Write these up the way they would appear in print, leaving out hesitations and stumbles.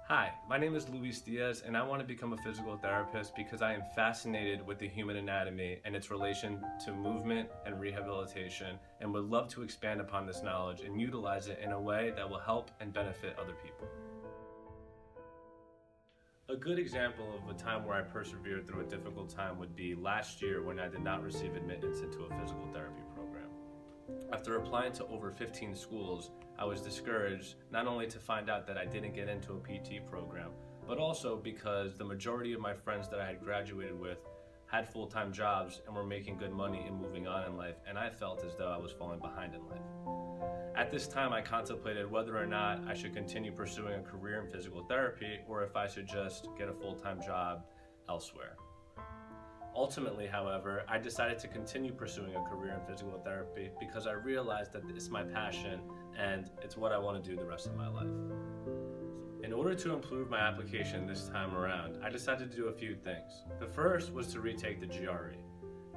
Hi, my name is Luis Diaz, and I want to become a physical therapist because I am fascinated with the human anatomy and its relation to movement and rehabilitation, and would love to expand upon this knowledge and utilize it in a way that will help and benefit other people. A good example of a time where I persevered through a difficult time would be last year when I did not receive admittance into a physical therapy program. After applying to over 15 schools, I was discouraged not only to find out that I didn't get into a PT program, but also because the majority of my friends that I had graduated with had full-time jobs and were making good money and moving on in life, and I felt as though I was falling behind in life. At this time, I contemplated whether or not I should continue pursuing a career in physical therapy or if I should just get a full-time job elsewhere. Ultimately, however, I decided to continue pursuing a career in physical therapy because I realized that it's my passion and it's what I want to do the rest of my life. In order to improve my application this time around, I decided to do a few things. The first was to retake the GRE.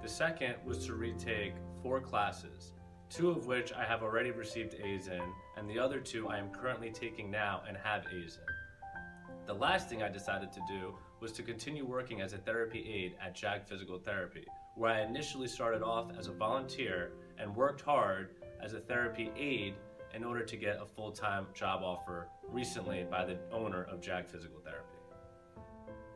The second was to retake 4 classes, 2 of which I have already received A's in, and the other 2 I am currently taking now and have A's in. The last thing I decided to do was to continue working as a therapy aide at JAG Physical Therapy, where I initially started off as a volunteer and worked hard as a therapy aide in order to get a full-time job offer recently by the owner of JAG Physical Therapy.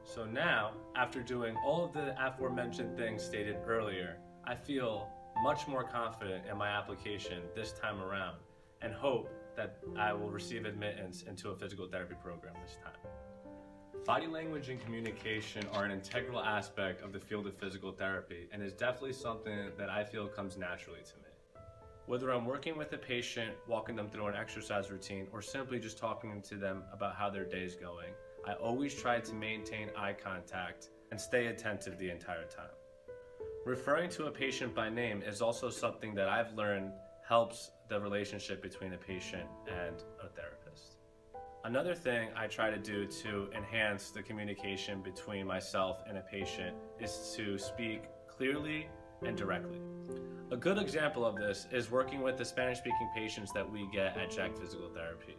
So now, after doing all of the aforementioned things stated earlier, I feel much more confident in my application this time around and hope that I will receive admittance into a physical therapy program this time. Body language and communication are an integral aspect of the field of physical therapy and is definitely something that I feel comes naturally to me. Whether I'm working with a patient, walking them through an exercise routine, or simply just talking to them about how their day is going, I always try to maintain eye contact and stay attentive the entire time. Referring to a patient by name is also something that I've learned helps the relationship between a patient and a therapist. Another thing I try to do to enhance the communication between myself and a patient is to speak clearly and directly. A good example of this is working with the Spanish-speaking patients that we get at JAG Physical Therapy.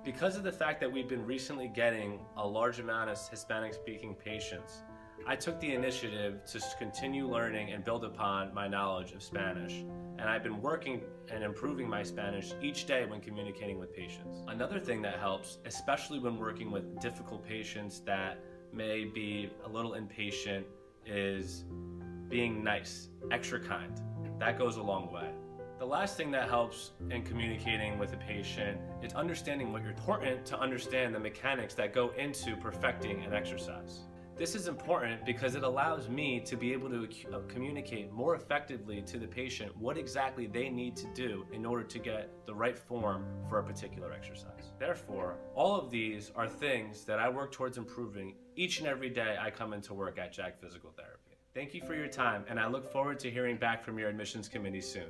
Because of the fact that we've been recently getting a large amount of Hispanic-speaking patients, I took the initiative to continue learning and build upon my knowledge of Spanish, and I've been working and improving my Spanish each day when communicating with patients. Another thing that helps, especially when working with difficult patients that may be a little impatient, is being nice, extra kind. That goes a long way. The last thing that helps in communicating with a patient is understanding what you're important to understand the mechanics that go into perfecting an exercise. This is important because it allows me to be able to communicate more effectively to the patient what exactly they need to do in order to get the right form for a particular exercise. Therefore, all of these are things that I work towards improving each and every day I come into work at JAG Physical Therapy. Thank you for your time, and I look forward to hearing back from your admissions committee soon.